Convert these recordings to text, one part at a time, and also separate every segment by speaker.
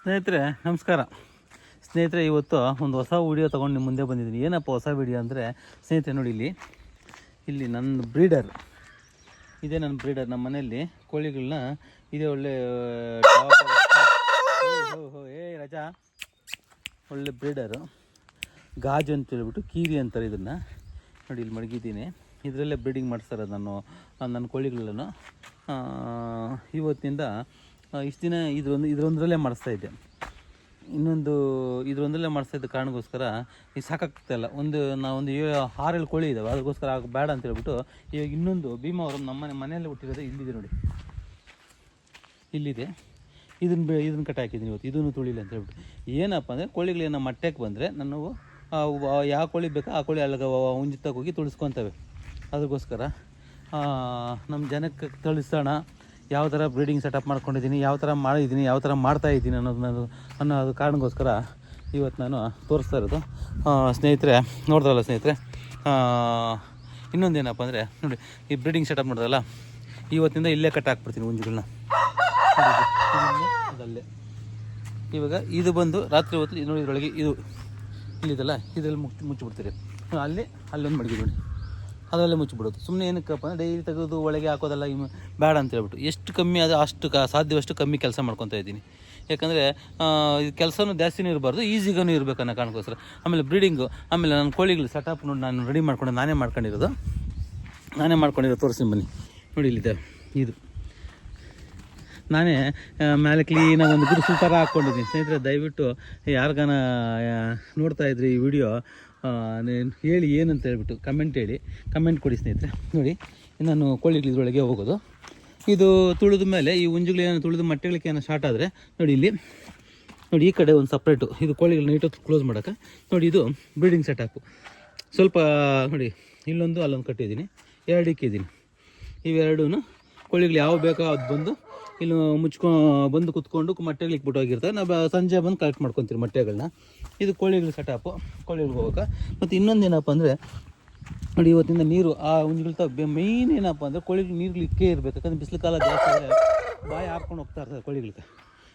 Speaker 1: ಸ್ನೇಹಿತರೆ ನಮಸ್ಕಾರ. ಸ್ನೇಹಿತರೆ ಇವತ್ತು ಒಂದು ಹೊಸ ವಿಡಿಯೋ ತೊಗೊಂಡು ನಿಮ್ಮ ಮುಂದೆ ಬಂದಿದ್ದೀನಿ. ಏನಪ್ಪ ಹೊಸ ವಿಡಿಯೋ ಅಂದರೆ ಸ್ನೇಹಿತರೆ ನೋಡಿ, ಇಲ್ಲಿ ನನ್ನ ಬ್ರೀಡರ್ ಇದೇ. ನನ್ನ ಬ್ರೀಡರ್ ನಮ್ಮ ಮನೆಯಲ್ಲಿ ಕೋಳಿಗಳನ್ನ ಇದೇ ಒಳ್ಳೆ ರಜಾ ಒಳ್ಳೆ ಬ್ರೀಡರು ಗಾಜು ಅಂತ ಹೇಳ್ಬಿಟ್ಟು ಕೀರಿ ಅಂತಾರೆ ಇದನ್ನು. ನೋಡಿ ಇಲ್ಲಿ ಮಡಗಿದ್ದೀನಿ, ಇದರಲ್ಲೇ ಬ್ರೀಡಿಂಗ್ ಮಾಡಿಸ್ತಾರೆ ನನ್ನ ಕೋಳಿಗಳನ್ನು. ಇವತ್ತಿನಿಂದ ಇಷ್ಟು ದಿನ ಇದರೊಂದರಲ್ಲೇ ಮಾಡಿಸ್ತಾಯಿದ್ದೆ. ಇನ್ನೊಂದು ಇದರೊಂದರಲ್ಲೇ ಮಾಡಿಸ್ತಾಯಿದ್ದ ಕಾರಣಕ್ಕೋಸ್ಕರ ಈಗ ಸಾಕಾಗ್ತಾಯಿಲ್ಲ. ನಾವೊಂದು 6-7 ಕೋಳಿ ಇದ್ದಾವೆ, ಅದಕ್ಕೋಸ್ಕರ ಬೇಡ ಅಂತ ಹೇಳ್ಬಿಟ್ಟು ಇವಾಗ ಇನ್ನೊಂದು ಭೀಮಾವರಂ ನಮ್ಮ ಮನೆಯಲ್ಲೇ ಹುಟ್ಟಿರೋದು ಇಲ್ಲಿದೆ ನೋಡಿ, ಇಲ್ಲಿದೆ. ಇದನ್ನು ಕಟ್ಟಿ ಹಾಕಿದ್ದೀನಿ ಇವತ್ತು, ಇದನ್ನು ತುಳಿಲಿ ಅಂತ ಹೇಳ್ಬಿಟ್ಟು. ಏನಪ್ಪ ಅಂದರೆ ಕೋಳಿಗಳೇನೋ ಮಟ್ಟಕ್ಕೆ ಬಂದರೆ ನಾನು ಯಾವ ಕೋಳಿ ಬೇಕೋ ಆ ಕೋಳಿ ಅಲ್ಲಿಗೆ ಹುಂಜಿತಕ್ಕೆ ಹೋಗಿ ತುಳಿಸ್ಕೊತವೆ. ಅದಕ್ಕೋಸ್ಕರ ನಮ್ಮ ಜನಕ್ಕೆ ತಿಳಿಸೋಣ ಯಾವ ಥರ ಬ್ರೀಡಿಂಗ್ ಸೆಟಪ್ ಮಾಡ್ಕೊಂಡಿದ್ದೀನಿ, ಯಾವ ಥರ ಮಾಡಿದ್ದೀನಿ, ಯಾವ ಥರ ಮಾಡ್ತಾಯಿದ್ದೀನಿ ಅನ್ನೋದು ಕಾರಣಕ್ಕೋಸ್ಕರ ಇವತ್ತು ನಾನು ತೋರಿಸ್ತಾ ಇರೋದು. ಸ್ನೇಹಿತರೆ ನೋಡಿದ್ರಲ್ಲ ಸ್ನೇಹಿತರೆ, ಇನ್ನೊಂದೇನಪ್ಪ ಅಂದರೆ ನೋಡಿ, ಈ ಬ್ರೀಡಿಂಗ್ ಸೆಟಪ್ ಮಾಡಿದ್ರಲ್ಲ, ಇವತ್ತಿಂದ ಇಲ್ಲೇ ಕಟ್ ಹಾಕ್ಬಿಡ್ತೀನಿ ಹುಂಜುಗಳನ್ನ. ಅದಲ್ಲೇ ಇವಾಗ ಇದು ಬಂದು ರಾತ್ರಿ ಹೊತ್ತು ನೋಡಿ, ಇದರೊಳಗೆ ಇಲ್ಲಿದಲ್ಲ, ಇದರಲ್ಲಿ ಮುಚ್ಚಿಬಿಡ್ತೀರಿ. ಅಲ್ಲೊಂದು ಮಡಗಿ ನೋಡಿ, ಅದರಲ್ಲೇ ಮುಚ್ಚಿಬಿಡೋದು. ಸುಮ್ಮನೆ ಏನಕ್ಕಪ್ಪ ಅಂದರೆ ಡೈಲಿ ತೆಗೆದು ಒಳಗೆ ಹಾಕೋದಲ್ಲ ಬೇಡ ಅಂತ ಹೇಳ್ಬಿಟ್ಟು ಎಷ್ಟು ಕಮ್ಮಿ ಅದು ಅಷ್ಟು ಸಾಧ್ಯವಷ್ಟು ಕಮ್ಮಿ ಕೆಲಸ ಮಾಡ್ಕೊತಾ ಇದ್ದೀನಿ. ಯಾಕಂದರೆ ಇದು ಕೆಲಸನೂ ಜಾಸ್ತಿನೂ ಇರಬಾರ್ದು, ಈಸಿಗೂ ಇರಬೇಕು ಅನ್ನೋ ಕಾರಣಕ್ಕೋಸ್ಕರ. ಆಮೇಲೆ ಬ್ರೀಡಿಂಗು, ಆಮೇಲೆ ನನ್ನ ಕೋಳಿಗಳು ಸೆಟಪ್ ನೋಡಿ ನಾನು ರೆಡಿ ಮಾಡ್ಕೊಂಡು ನಾನೇ ಮಾಡ್ಕೊಂಡಿರೋದು ತೋರಿಸ್ತೀನಿ ಬನ್ನಿ. ನೋಡಿ ಇಲ್ಲಿದೆ, ಇದು ನಾನೇ ಮೇಲೆ ಕ್ಲೀನಾಗಿ ಒಂದು ಗುಡಿಸಲು ಥರ ಹಾಕ್ಕೊಂಡಿದ್ದೀನಿ. ಸ್ನೇಹಿತರೆ ದಯವಿಟ್ಟು ಯಾರಿಗಾನ ನೋಡ್ತಾಯಿದ್ರಿ ಈ ವಿಡಿಯೋ ಹೇಳಿ ಏನಂತ ಹೇಳ್ಬಿಟ್ಟು ಕಮೆಂಟ್ ಕೊಡಿ ಸ್ನೇಹಿತರೆ. ನೋಡಿ ನಾನು ಕೋಳಿಗಳು ಇದ್ರೊಳಗೆ ಹೋಗೋದು, ಇದು ತುಳಿದ ಮೇಲೆ ಈ ಹುಂಜುಗಳೇನು ತುಳಿದು ಮಟ್ಟೆಗಳಿಗೆ ಏನೋ ಸ್ಟಾರ್ಟ್ ಆದರೆ ನೋಡಿ ನೋಡಿ ಈ ಕಡೆ ಒಂದು ಸಪ್ರೇಟು ಇದು ಕೋಳಿಗಳು ನೀಟು ಕ್ಲೋಸ್ ಮಾಡೋಕ್ಕೆ. ನೋಡಿ ಇದು ಬ್ರೀಡಿಂಗ್ ಸೆಟಪ್ಪು. ಸ್ವಲ್ಪ ನೋಡಿ ಇಲ್ಲೊಂದು ಅಲ್ಲೊಂದು ಕಟ್ಟಿದ್ದೀನಿ, 2 ಇಕ್ಕಿದ್ದೀನಿ. ಇವೆರಡೂ ಕೋಳಿಗಳು ಯಾವ ಬೇಕೋ ಅದು ಬಂದು ಇಲ್ಲಿ ಬಂದು ಕುತ್ಕೊಂಡು ಮೊಟ್ಟೆಗಳು ಇಕ್ಬಿಟ್ಟು ಹೋಗಿರ್ತವೆ. ನಾವು ಸಂಜೆ ಬಂದು ಕಲೆಕ್ಟ್ ಮಾಡ್ಕೊತೀವಿ ಮೊಟ್ಟೆಗಳನ್ನ. ಇದು ಕೋಳಿಗಳು ಸೆಟಪ್ಪು, ಕೋಳಿಗಳಿಗೆ ಹೋಗೋಕೆ. ಮತ್ತು ಇನ್ನೊಂದೇನಪ್ಪ ಅಂದರೆ ನೋಡಿ, ಇವತ್ತಿಂದ ನೀರು ಆ ಹುಂಜುಗಳು ಮೇಯ್ನ್ ಏನಪ್ಪ ಅಂದರೆ ಕೋಳಿಗಳು ನೀರುಗಳು ಇಕ್ಕೇ ಇರಬೇಕು. ಯಾಕಂದರೆ ಬಿಸಿಲು ಕಾಲ ಜಾಸ್ತಿ ಆದರೆ ಬಾಯಿ ಹಾರ್ಕೊಂಡು ಹೋಗ್ತಾ ಇರ್ತದೆ ಕೋಳಿಗಳಿಗೆ.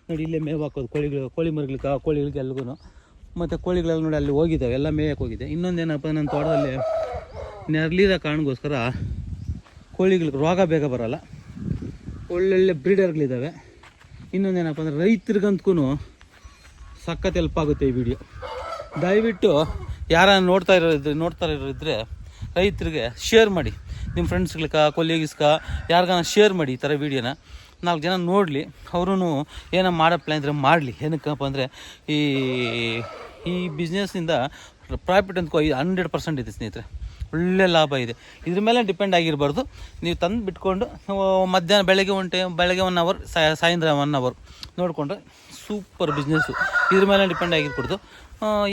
Speaker 1: ನೋಡಿ ಇಲ್ಲೇ ಮೇವು ಹಾಕೋದು ಕೋಳಿ ಕೋಳಿಗಳಿಗೆ ಎಲ್ಗೂ. ಮತ್ತು ಕೋಳಿಗಳೆಲ್ಲ ನೋಡಿ ಅಲ್ಲಿ ಹೋಗಿದ್ದಾವೆ, ಎಲ್ಲ ಮೇಯಕ್ಕೆ ಹೋಗಿದೆ. ಇನ್ನೊಂದೇನಪ್ಪ ನನ್ನ ತೋಟದಲ್ಲಿ ನೆರಳಿರೋ ಕಾರಣಕ್ಕೋಸ್ಕರ ಕೋಳಿಗಳಿಗೆ ರೋಗ ಬೇಗ ಬರೋಲ್ಲ, ಒಳ್ಳೊಳ್ಳೆ ಬ್ರೀಡರ್ಗಳಿದ್ದಾವೆ. ಇನ್ನೊಂದೇನಪ್ಪ ಅಂದರೆ ರೈತರಿಗಂತೂ ಸಖತ್ ಹೆಲ್ಪ್ ಆಗುತ್ತೆ ಈ ವಿಡಿಯೋ. ದಯವಿಟ್ಟು ಯಾರು ನೋಡ್ತಾ ಇರೋರಿದ್ದರೆ ರೈತರಿಗೆ ಶೇರ್ ಮಾಡಿ, ನಿಮ್ಮ ಫ್ರೆಂಡ್ಸ್ಗಳಿಗೆ ಕೊಲೀಗ್ಸ್ಗೆ ಯಾರಿಗಾನ ಶೇರ್ ಮಾಡಿ ಈ ಥರ ವೀಡಿಯೋನ. 4 ಜನ ನೋಡಲಿ, ಅವರೂ ಏನೋ ಮಾಡೋ ಪ್ಲ್ಯಾನ್ ಇದ್ರೆ ಮಾಡಲಿ. ಏನಕ್ಕಪ್ಪ ಅಂದರೆ ಈ ಬಿಸ್ನೆಸ್ಸಿಂದ ಪ್ರಾಫಿಟ್ ಅಂತೂ 100% ಇದೆ ಸ್ನೇಹಿತರೆ, ಒಳ್ಳೆ ಲಾಭ ಇದೆ. ಇದ್ರ ಮೇಲೆ ಡಿಪೆಂಡ್ ಆಗಿರಬಾರ್ದು. ನೀವು ತಂದು ಬಿಟ್ಕೊಂಡು ಮಧ್ಯಾಹ್ನ ಬೆಳಗ್ಗೆ 1 ಅವರ್, ಸಾಯಂಕಾಲ 1 ಅವರ್ ನೋಡಿಕೊಂಡ್ರೆ ಸೂಪರ್ ಬಿಸ್ನೆಸ್ಸು. ಇದ್ರ ಮೇಲೆ ಡಿಪೆಂಡ್ ಆಗಿರ್ಕೊಡ್ದು.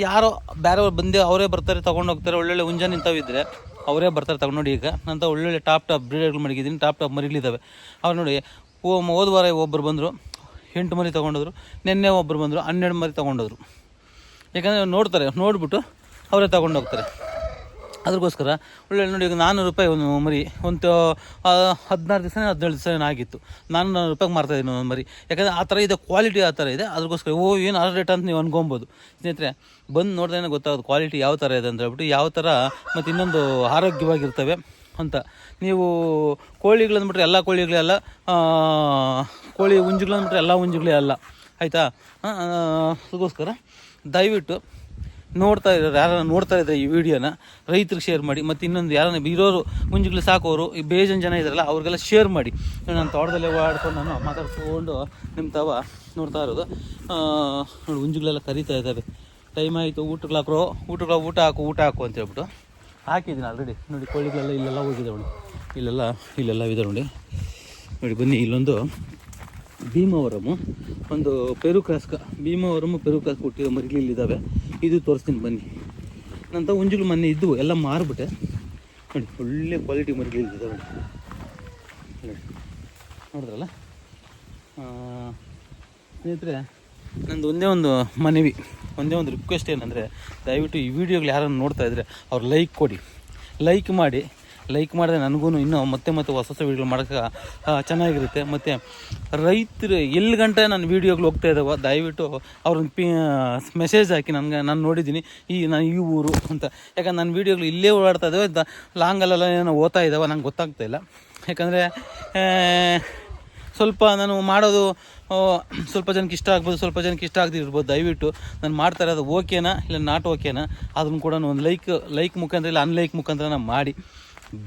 Speaker 1: ಯಾರೋ ಬೇರೆಯವ್ರು ಬಂದು ಅವರೇ ಬರ್ತಾರೆ ತೊಗೊಂಡೋಗ್ತಾರೆ. ಒಳ್ಳೊಳ್ಳೆ ಹುಂಜ ನಿಂತವಿದ್ದರೆ ಅವರೇ ಬರ್ತಾರೆ ತಗೊಂಡು. ನೋಡಿ ಈಗ ನಂತ ಒಳ್ಳೊಳ್ಳೆ ಟಾಪ್ ಬ್ರೀಡರ್ಗಳು ಮಡಗಿದ್ದೀನಿ, ಟಾಪ್ ಮರಿಗಳಿದ್ದಾವೆ. ಅವ್ರು ನೋಡಿ ಹೋದ ವಾರ ಒಬ್ಬರು ಬಂದರು 8 ಮರಿ ತೊಗೊಂಡೋದ್ರು, ನಿನ್ನೆ ಒಬ್ಬರು ಬಂದರು 12 ಮರಿ ತೊಗೊಂಡೋದ್ರು. ಯಾಕಂದರೆ ನೋಡಿಬಿಟ್ಟು ಅವರೇ ತೊಗೊಂಡೋಗ್ತಾರೆ. ಅದಕ್ಕೋಸ್ಕರ ಒಳ್ಳೆ ನೋಡಿ, ಈಗ 400 ರೂಪಾಯಿ ಒಂದು ಮರಿ, ಒಂದು 16 ದಿವಸ 17 ದಿವಸ ಆಗಿತ್ತು. 400 ರೂಪಾಯಿಗೆ ಮಾರ್ತಾಯಿದ್ದೀನಿ ಒಂದು ಮರಿ. ಯಾಕಂದರೆ ಆ ಥರ ಇದೆ, ಕ್ವಾಲಿಟಿ ಆ ಥರ ಇದೆ. ಅದಕ್ಕೋಸ್ಕರ ಏನು ರೇಟ್ ಅಂತ ನೀವು ಅನ್ಕೊಬೋದು ಸ್ನೇಹಿತರೆ. ಬಂದು ನೋಡಿದ್ರೆ ಗೊತ್ತಾಗೋದು ಕ್ವಾಲಿಟಿ ಯಾವ ಥರ ಇದೆ ಅಂತ ಹೇಳ್ಬಿಟ್ಟು, ಯಾವ ಥರ ಮತ್ತು ಇನ್ನೊಂದು ಆರೋಗ್ಯವಾಗಿರ್ತವೆ ಅಂತ. ನೀವು ಕೋಳಿಗಳಂದ್ಬಿಟ್ರೆ ಎಲ್ಲ ಕೋಳಿಗಳೆಲ್ಲ, ಕೋಳಿ ಹುಂಜುಗಳಂದ್ಬಿಟ್ರೆ ಎಲ್ಲ ಹುಂಜುಗಳೇ ಅಲ್ಲ, ಆಯಿತಾ? ಅದಕ್ಕೋಸ್ಕರ ದಯವಿಟ್ಟು ಯಾರು ನೋಡ್ತಾ ಇದ್ದಾರೆ ಈ ವಿಡಿಯೋನ ರೈತರಿಗೆ ಶೇರ್ ಮಾಡಿ. ಮತ್ತು ಇನ್ನೊಂದು ಯಾರನ್ನ ಇರೋರು ಹುಂಜುಗಳು ಸಾಕೋರು ಈ ಬೇಜನ್ ಜನ ಇದ್ದಾರಲ್ಲ ಅವ್ರಿಗೆಲ್ಲ ಶೇರ್ ಮಾಡಿ. ನಾನು ತೋಟದಲ್ಲೇ ಓಡಾಡ್ಕೊಂಡು ನಾನು ಮಾತಾಡ್ಕೊಂಡು ನಿಮ್ಮ ನೋಡ್ತಾ ಇರೋದು. ನೋಡಿ ಹುಂಜುಗಳೆಲ್ಲ ಕರೀತಾ ಇದ್ದಾವೆ, ಟೈಮ್ ಆಯಿತು ಊಟ ಹಾಕು ಅಂತ ಹೇಳ್ಬಿಟ್ಟು ಹಾಕಿದ್ದೀನಿ ಆಲ್ರೆಡಿ. ನೋಡಿ ಕೋಳಿಗಳೆಲ್ಲ ಇಲ್ಲೆಲ್ಲ ಹೋಗಿದ್ದಾವೆ ನೋಡಿ, ಇಲ್ಲೆಲ್ಲ ಇದೆ ನೋಡಿ. ಬನ್ನಿ, ಇಲ್ಲೊಂದು ಭೀಮಾವರಮು, ಒಂದು ಪೆರುಕ್ರಾಸ್ಕ ಹುಟ್ಟಿರೋ ಮರಿಗಳಿದ್ದಾವೆ. ಇದು ತೋರಿಸ್ತೀನಿ ಬನ್ನಿ. ನಂತ ಹುಂಜುಗಳು ಮೊನ್ನೆ ಇದ್ದವು, ಎಲ್ಲ ಮಾರಿಬಿಟ್ಟೆ. ನೋಡಿ ಒಳ್ಳೆ ಕ್ವಾಲಿಟಿ ಮರಿಗಳಿದ್ದಾವೆ ನೋಡಿ, ನೋಡಿದ್ರಲ್ಲ ಸ್ನೇಹಿತರೆ. ನಂದು ಒಂದೇ ಒಂದು ರಿಕ್ವೆಸ್ಟ್ ಏನಂದರೆ, ದಯವಿಟ್ಟು ಈ ವಿಡಿಯೋಗಳು ಯಾರನ್ನು ನೋಡ್ತಾ ಇದ್ದರೆ ಅವ್ರು ಲೈಕ್ ಕೊಡಿ. ಲೈಕ್ ಮಾಡಿ ಲೈಕ್ ಮಾಡಿದ್ರೆ ನನಗೂ ಇನ್ನೂ ಮತ್ತೆ ಹೊಸ ಹೊಸ ವೀಡಿಯೋಗಳು ಮಾಡೋಕ್ಕೆ ಚೆನ್ನಾಗಿರುತ್ತೆ. ಮತ್ತು ರೈತರು ಎಲ್ಲಿ ಗಂಟೆ ನನ್ನ ವೀಡಿಯೋಗಳು ಹೋಗ್ತಾ ಇದ್ದಾವೆ ದಯವಿಟ್ಟು ಅವ್ರನ್ನ ಮೆಸೇಜ್ ಹಾಕಿ ನಾನು ನೋಡಿದ್ದೀನಿ ನಾನು ಈ ಊರು ಅಂತ. ಯಾಕಂದ್ರೆ ನನ್ನ ವೀಡಿಯೋಗಳು ಇಲ್ಲೇ ಓಡಾಡ್ತಾ ಇದ್ದಾವೆ, ಲಾಂಗಲ್ಲೆಲ್ಲ ಏನೋ ಓದ್ತಾ ಇದ್ದಾವೆ, ನಂಗೆ ಗೊತ್ತಾಗ್ತಾ ಇಲ್ಲ. ಯಾಕಂದರೆ ಸ್ವಲ್ಪ ನಾನು ಮಾಡೋದು ಸ್ವಲ್ಪ ಜನಕ್ಕೆ ಇಷ್ಟ ಆಗ್ಬೋದು, ಸ್ವಲ್ಪ ಜನಕ್ಕೆ ಇಷ್ಟ ಆಗದಿರ್ಬೋದು. ದಯವಿಟ್ಟು ನಾನು ಮಾಡ್ತಾ ಇರೋದು ಓಕೆನಾ ಇಲ್ಲ ನಾಟ್ ಓಕೆನಾ ಅದನ್ನು ಕೂಡ ಒಂದು ಲೈಕ್ ಮುಖಾಂತರ ಇಲ್ಲ ಅನ್ಲೈಕ್ ಮುಖಾಂತರ ನಾನು ಮಾಡಿ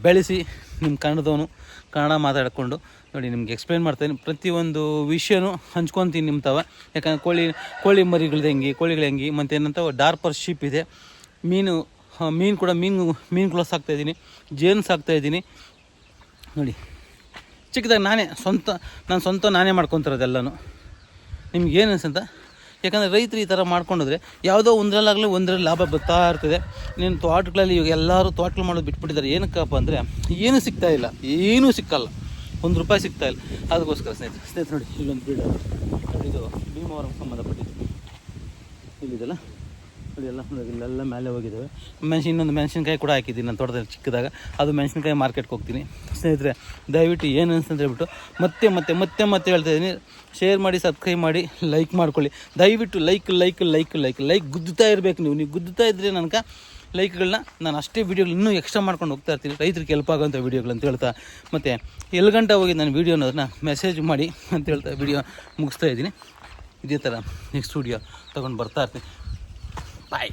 Speaker 1: ಬೆಳೆಸಿ ನಿಮ್ಮ ಕನ್ನಡ ಮಾತಾಡಿಕೊಂಡು ನೋಡಿ ನಿಮ್ಗೆ ಎಕ್ಸ್ಪ್ಲೈನ್ ಮಾಡ್ತಾಯಿದ್ದೀನಿ. ಪ್ರತಿಯೊಂದು ವಿಷಯನೂ ಹಂಚ್ಕೊತೀನಿ ನಿಮ್ಮ ತವ. ಯಾಕಂದರೆ ಕೋಳಿ ಮರಿಗಳದ್ದು ಹೆಂಗೆ, ಕೋಳಿಗಳು ಹೆಂಗೆ, ಮತ್ತು ಏನಂತ ಡಾರ್ಪರ್ ಶೀಪ್ ಇದೆ, ಮೀನು ಕೂಡ ಮೀನುಗಳು ಸಾಕ್ತಾಯಿದ್ದೀನಿ, ಜೇನು ಸಾಕ್ತಾಯಿದ್ದೀನಿ. ನೋಡಿ ಚಿಕ್ಕದಾಗಿ ನಾನು ಸ್ವಂತ ನಾನೇ ಮಾಡ್ಕೊತಿರೋದೆಲ್ಲನೂ. ನಿಮ್ಗೆ ಏನು ಅನ್ಸಂತ? ಯಾಕಂದರೆ ರೈತರು ಈ ಥರ ಮಾಡ್ಕೊಂಡ್ರೆ ಯಾವುದೋ ಒಂದರಲ್ಲಿ ಲಾಭ ಬರ್ತಾ ಇರ್ತದೆ. ನೀನು ತೋಟಗಳಲ್ಲಿ ಇವಾಗ ಎಲ್ಲರೂ ತೋಟಗಳು ಮಾಡೋದು ಬಿಟ್ಬಿಟ್ಟಿದ್ದಾರೆ. ಏನಕ್ಕಪ್ಪ ಅಂದರೆ ಏನೂ ಸಿಗ್ತಾಯಿಲ್ಲ, ಏನೂ ಸಿಕ್ಕಲ್ಲ, ₹1 ಸಿಗ್ತಾಯಿಲ್ಲ. ಅದಕ್ಕೋಸ್ಕರ ಸ್ನೇಹಿತರೆ ನೋಡಿ ಇಲ್ಲೊಂದು ಬ್ರೀಡ್, ಇದು ಭೀಮವರಂ ಸಂಬಂಧಪಟ್ಟಿದ್ದು ಇಲ್ಲಿದೆಲ್ಲ ನೋಡಿ, ಇಲ್ಲೆಲ್ಲ ಮೇಲೆ ಹೋಗಿದ್ದಾವೆ. ಇನ್ನೊಂದು ಮೆಣಸಿನ್ಕಾಯಿ ಕೂಡ ಹಾಕಿದ್ದೀನಿ ನಾನು ತೋಟದಲ್ಲಿ ಚಿಕ್ಕದಾಗ. ಅದು ಮೆಣಸಿನ್ಕಾಯಿ ಮಾರ್ಕೆಟ್ಗೆ ಹೋಗ್ತೀನಿ. ಸ್ನೇಹಿತರೆ ದಯವಿಟ್ಟು ಏನು ಅನಿಸ್ತಂತ ಹೇಳ್ಬಿಟ್ಟು ಮತ್ತೆ ಹೇಳ್ತಾಯಿದ್ದೀನಿ, ಶೇರ್ ಮಾಡಿ, ಸಬ್ಸ್ಕ್ರೈಬ್ ಮಾಡಿ, ಲೈಕ್ ಮಾಡ್ಕೊಳ್ಳಿ. ದಯವಿಟ್ಟು ಲೈಕ್ ಗುದ್ದುತ್ತಾ ಇರಬೇಕು. ನೀವು ಗುದ್ದುತ್ತಾ ಇದ್ದರೆ ನನಗೆ ಲೈಕ್ಗಳನ್ನ ನಾನು ಅಷ್ಟೇ ವೀಡಿಯೋಗಳು ಇನ್ನೂ ಎಕ್ಸ್ಟ್ರಾ ಮಾಡ್ಕೊಂಡು ಹೋಗ್ತಾ ಇರ್ತೀನಿ, ರೈತರಿಗೆ ಹೆಲ್ಪ್ ಆಗೋಂಥ ವೀಡಿಯೋಗಳು ಅಂತ ಹೇಳ್ತಾ. ಮತ್ತು ಎಲ್ಲಿ ಗಂಟೆ ಹೋಗಿ ನಾನು ವೀಡಿಯೋ ಅನ್ನೋದನ್ನ ಮೆಸೇಜ್ ಮಾಡಿ ಅಂತ ಹೇಳ್ತಾ ವೀಡಿಯೋ ಮುಗಿಸ್ತಾ ಇದ್ದೀನಿ. ಇದೇ ಥರ ನೆಕ್ಸ್ಟ್ ವೀಡಿಯೋ ತೊಗೊಂಡು ಬರ್ತಾ ಇರ್ತೀನಿ. ಬಾಯ್.